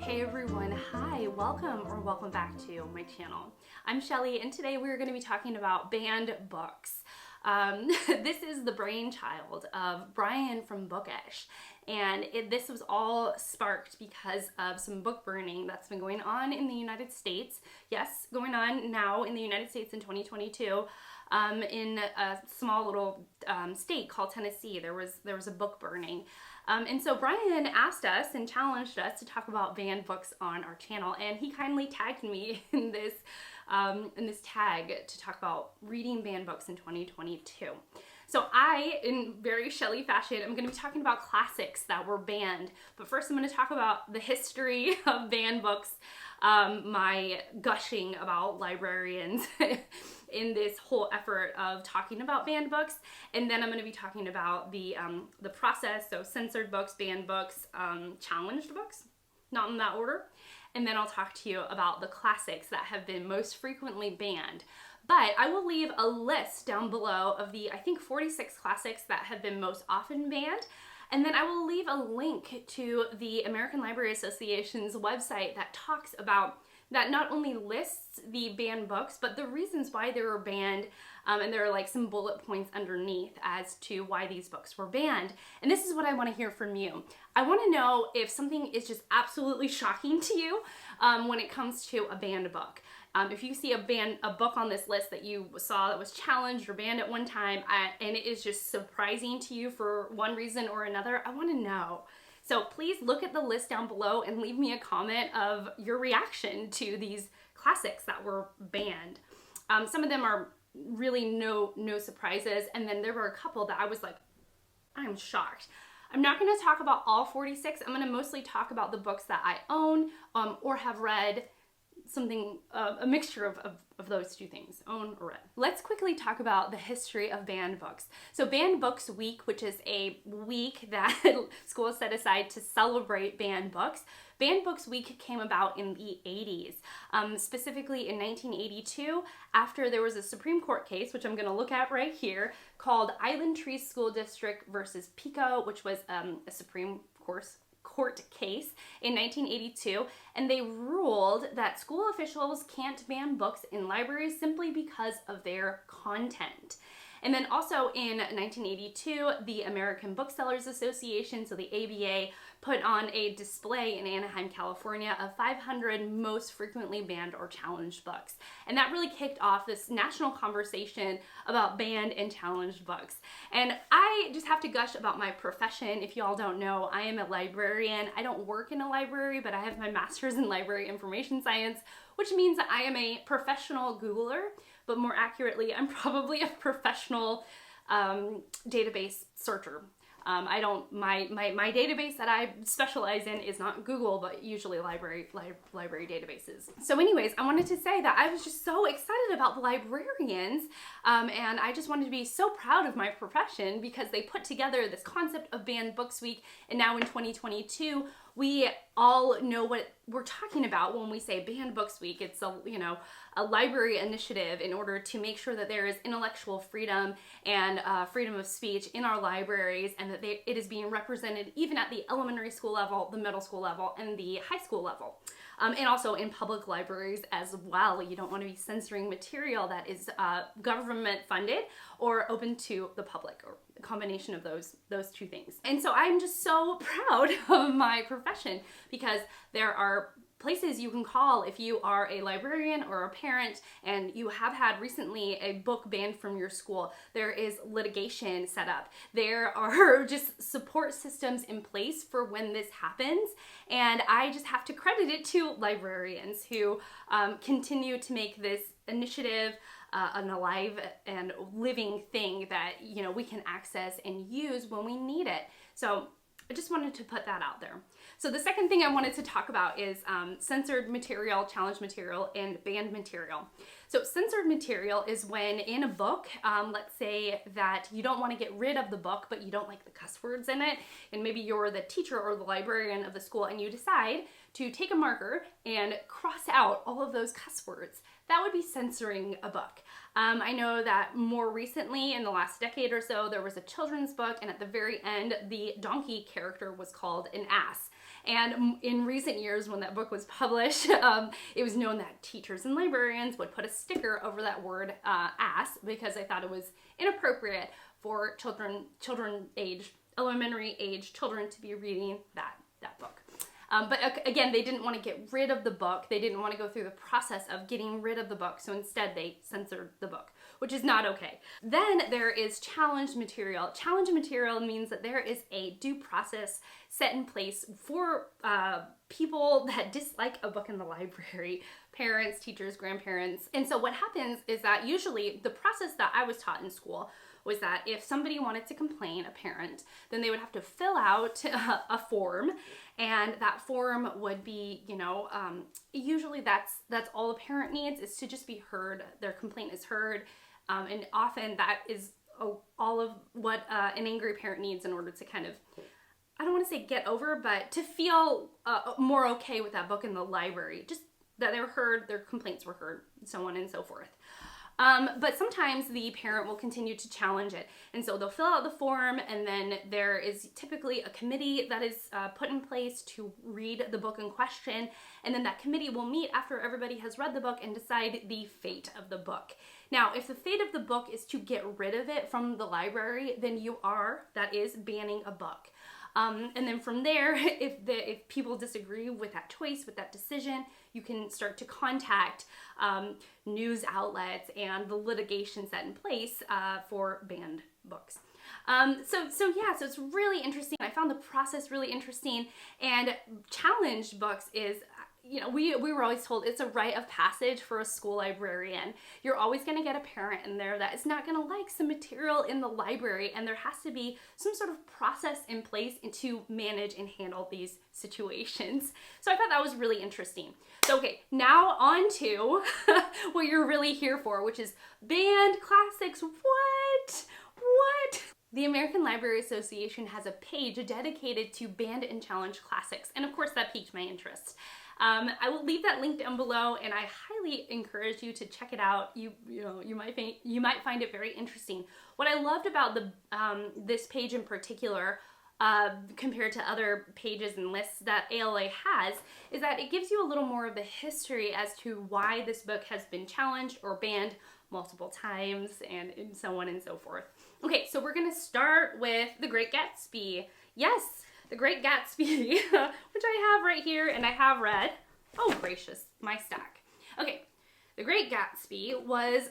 Hey everyone, hi, welcome back to my channel. I'm Shelly and today we're going to be talking about banned books. This is the brainchild of Brian from Bookish, and this was all sparked because of some book burning that's been going on in the United States. Yes, going on now in the United States in 2022. In a small little state called Tennessee, there was a book burning. And so Brian asked us and challenged us to talk about banned books on our channel, and he kindly tagged me in this tag to talk about reading banned books in 2022. So I, in very Shelley fashion, I'm going to be talking about classics that were banned. But first I'm going to talk about the history of banned books, my gushing about librarians in this whole effort of talking about banned books. And then I'm going to be talking about the process, so censored books, banned books, challenged books, not in that order. And then I'll talk to you about the classics that have been most frequently banned. But I will leave a list down below of the, I think, 46 classics that have been most often banned. And then I will leave a link to the American Library Association's website that talks about, that not only lists the banned books, but the reasons why they were banned. And there are like some bullet points underneath as to why these books were banned. And this is what I want to hear from you. I want to know if something is just absolutely shocking to you when it comes to a banned book. If you see a book on this list that you saw that was challenged or banned at one time, and it is just surprising to you for one reason or another, I want to know. So please look at the list down below and leave me a comment of your reaction to these classics that were banned. Some of them are really no surprises, and then there were a couple that I was like, I'm shocked. I'm not going to talk about all 46. I'm going to mostly talk about the books that I own or have read, something, a mixture of those two things, own or read. Let's quickly talk about the history of banned books. So Banned Books Week, which is a week that schools set aside to celebrate banned books. Banned Books Week came about in the 80s, specifically in 1982, after there was a Supreme Court case, which I'm going to look at right here, called Island Trees School District versus Pico, which was a Supreme Court case in 1982, and they ruled that school officials can't ban books in libraries simply because of their content. And then also in 1982, the American Booksellers Association, so the ABA, put on a display in Anaheim, California of 500 most frequently banned or challenged books. And that really kicked off this national conversation about banned and challenged books. And I just have to gush about my profession. If you all don't know, I am a librarian. I don't work in a library, but I have my master's in library information science, which means that I am a professional Googler, but more accurately, I'm probably a professional database searcher. My database that I specialize in is not Google, but usually library databases. So anyways, I wanted to say that I was just so excited about the librarians, and I just wanted to be so proud of my profession because they put together this concept of Banned Books Week, and now in 2022, we all know what we're talking about when we say Banned Books Week. It's a library initiative in order to make sure that there is intellectual freedom and freedom of speech in our libraries, and that it is being represented even at the elementary school level, the middle school level, and the high school level. And also in public libraries as well. You don't want to be censoring material that is government funded or open to the public, or a combination of those two things. And so I'm just so proud of my profession because there are places you can call if you are a librarian or a parent and you have had recently a book banned from your school. There is litigation set up. There are just support systems in place for when this happens, and I just have to credit it to librarians who continue to make this initiative an alive and living thing that we can access and use when we need it. So I just wanted to put that out there. So the second thing I wanted to talk about is censored material, challenged material, and banned material. So censored material is when in a book, let's say that you don't want to get rid of the book, but you don't like the cuss words in it, and maybe you're the teacher or the librarian of the school, and you decide to take a marker and cross out all of those cuss words. That would be censoring a book. I know that more recently, in the last decade or so, there was a children's book, and at the very end, the donkey character was called an ass. And in recent years, when that book was published, it was known that teachers and librarians would put a sticker over that word ass, because they thought it was inappropriate for elementary age children to be reading that book. But again, they didn't want to get rid of the book. They didn't want to go through the process of getting rid of the book. So instead they censored the book, which is not okay. Then there is challenged material. Challenged material means that there is a due process set in place for people that dislike a book in the library, parents, teachers, grandparents. And so what happens is that usually the process that I was taught in school was that if somebody wanted to complain, a parent, then they would have to fill out a form, and that form would be, usually that's all a parent needs, is to just be heard. Their complaint is heard, and often that is all of what an angry parent needs in order to kind of, I don't want to say get over, but to feel more okay with that book in the library, just that they were heard, their complaints were heard, so on and so forth. But sometimes the parent will continue to challenge it. And so they'll fill out the form, and then there is typically a committee that is put in place to read the book in question. And then that committee will meet after everybody has read the book and decide the fate of the book. Now, if the fate of the book is to get rid of it from the library, then that is banning a book. And then from there, if people disagree with that choice, with that decision, you can start to contact news outlets and the litigation set in place for banned books. So it's really interesting. I found the process really interesting, and challenged books is, we were always told it's a rite of passage for a school librarian. You're always going to get a parent in there that is not going to like some material in the library, and there has to be some sort of process in place to manage and handle these situations. So I thought that was really interesting. So okay, now on to what you're really here for, which is banned classics. What? The American Library Association has a page dedicated to banned and challenged classics, and of course that piqued my interest. I will leave that link down below, and I highly encourage you to check it out. You might find it very interesting. What I loved about this page in particular, compared to other pages and lists that ALA has, is that it gives you a little more of the history as to why this book has been challenged or banned multiple times, and so on and so forth. Okay, so we're gonna start with The Great Gatsby. Yes, The Great Gatsby, which I have right here and I have read. Oh gracious, my stack. Okay, The Great Gatsby was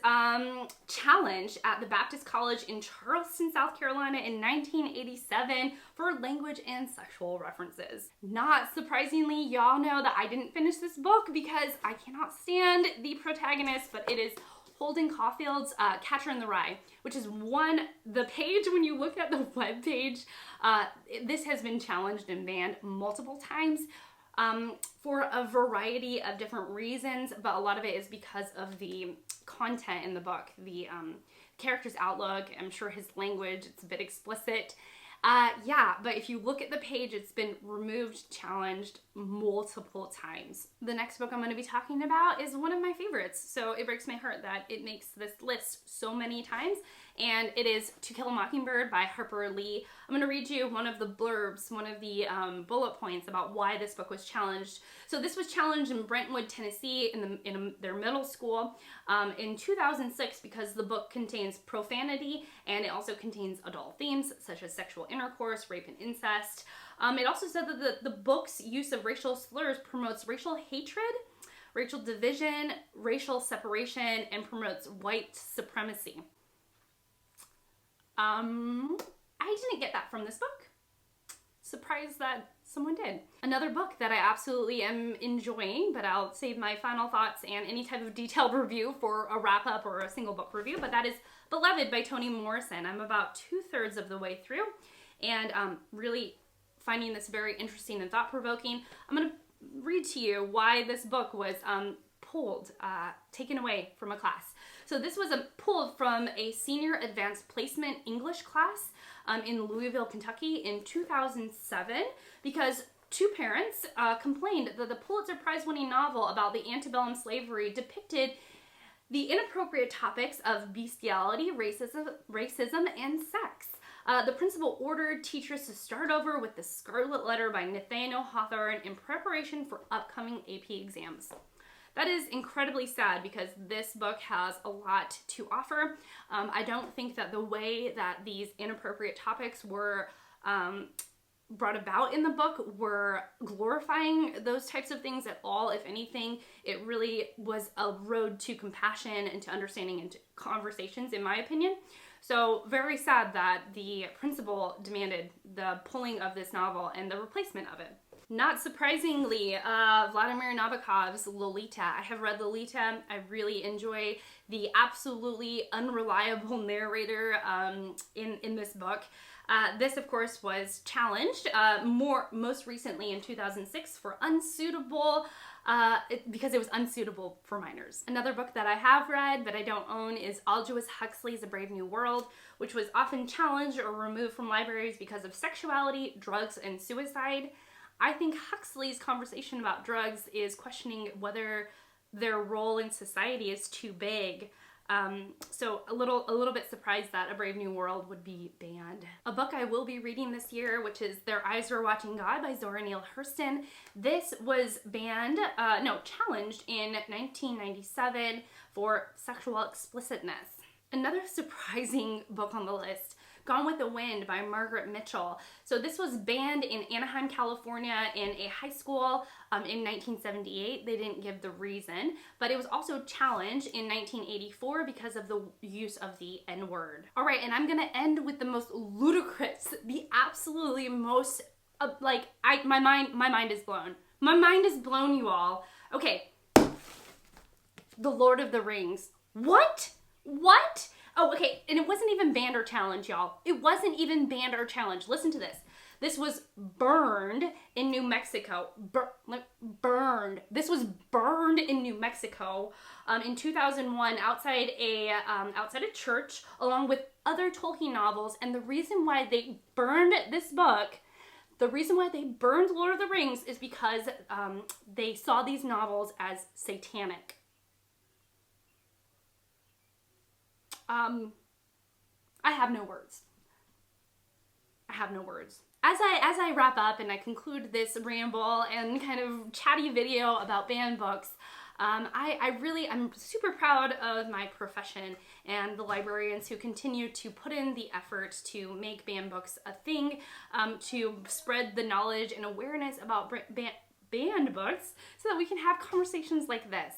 challenged at the Baptist College in Charleston, South Carolina in 1987 for language and sexual references. Not surprisingly, y'all know that I didn't finish this book because I cannot stand the protagonist, but it is Holden Caulfield's Catcher in the Rye, which is the page, when you look at the web page, this has been challenged and banned multiple times for a variety of different reasons, but a lot of it is because of the content in the book, the character's outlook. I'm sure his language, it's a bit explicit. But if you look at the page, it's been removed, challenged multiple times. The next book I'm going to be talking about is one of my favorites, so it breaks my heart that it makes this list so many times, and it is To Kill a Mockingbird by Harper Lee. I'm going to read you one of the blurbs, one of the bullet points about why this book was challenged. So this was challenged in Brentwood, Tennessee, in their middle school in 2006 because the book contains profanity, and it also contains adult themes such as sexual intercourse, rape, and incest. It also said that the book's use of racial slurs promotes racial hatred, racial division, racial separation, and promotes white supremacy. I didn't get that from this book. Surprised that someone did. Another book that I absolutely am enjoying, but I'll save my final thoughts and any type of detailed review for a wrap-up or a single book review, but that is Beloved by Toni Morrison. I'm about 2/3 of the way through, and really finding this very interesting and thought-provoking. I'm going to read to you why this book was taken away from a class. So this was pulled from a senior advanced placement English class in Louisville, Kentucky in 2007 because two parents complained that the Pulitzer Prize winning novel about the antebellum slavery depicted The inappropriate topics of bestiality, racism, and sex. The principal ordered teachers to start over with the Scarlet Letter by Nathaniel Hawthorne in preparation for upcoming AP exams. That is incredibly sad because this book has a lot to offer. I don't think that the way that these inappropriate topics were brought about in the book were glorifying those types of things at all. If anything, it really was a road to compassion and to understanding and to conversations, in my opinion. So very sad that the principal demanded the pulling of this novel and the replacement of it. Not surprisingly, Vladimir Nabokov's Lolita. I have read Lolita. I really enjoy the absolutely unreliable narrator in this book. This, of course, was challenged most recently in 2006 for unsuitable, because it was unsuitable for minors. Another book that I have read but I don't own is Aldous Huxley's A Brave New World, which was often challenged or removed from libraries because of sexuality, drugs, and suicide. I think Huxley's conversation about drugs is questioning whether their role in society is too big. So a little bit surprised that A Brave New World would be banned. A book I will be reading this year, which is Their Eyes Were Watching God by Zora Neale Hurston. This was challenged in 1997 for sexual explicitness. Another surprising book on the list, Gone with the Wind by Margaret Mitchell. So this was banned in Anaheim, California in a high school in 1978. They didn't give the reason, but it was also challenged in 1984 because of the use of the N-word. All right, and I'm gonna end with the most ludicrous, the absolutely most, my mind is blown. My mind is blown, you all. Okay, The Lord of the Rings. What? Oh, okay, and it wasn't even banned or challenged, y'all. It wasn't even banned or challenged. Listen to this. This was burned in New Mexico. Burned. This was burned in New Mexico in 2001 outside a church, along with other Tolkien novels. And the reason why they burned this book, the reason why they burned Lord of the Rings, is because they saw these novels as satanic. I have no words. As I wrap up and I conclude this ramble and kind of chatty video about banned books, I'm super proud of my profession and the librarians who continue to put in the effort to make banned books a thing, to spread the knowledge and awareness about banned books so that we can have conversations like this.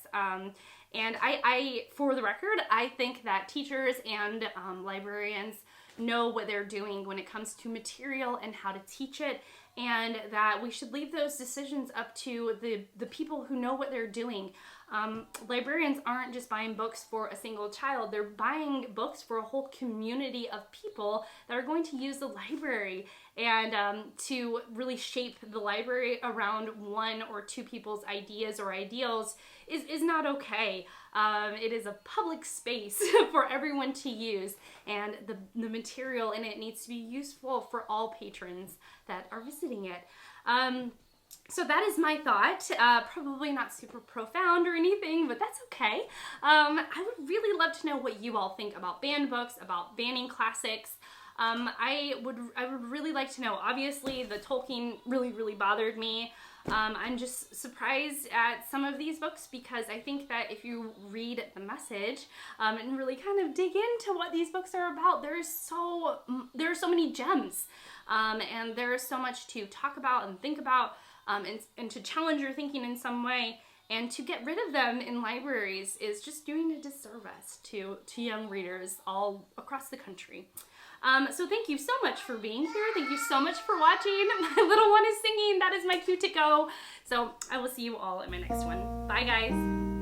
And I, for the record, I think that teachers and librarians know what they're doing when it comes to material and how to teach it, and that we should leave those decisions up to the people who know what they're doing. Librarians aren't just buying books for a single child, they're buying books for a whole community of people that are going to use the library, and to really shape the library around one or two people's ideas or ideals is not okay. It is a public space for everyone to use, and the material in it needs to be useful for all patrons that are visiting it. So that is my thought. Probably not super profound or anything, but that's okay. I would really love to know what you all think about banned books, about banning classics. I would really like to know. Obviously, the Tolkien really bothered me. I'm just surprised at some of these books because I think that if you read the message and really kind of dig into what these books are about, there are so many gems, and there is so much to talk about and think about, and to challenge your thinking in some way. And to get rid of them in libraries is just doing a disservice to young readers all across the country. So thank you so much for being here. Thank you so much for watching. My little one is singing. That is my cue to go. So I will see you all in my next one. Bye, guys.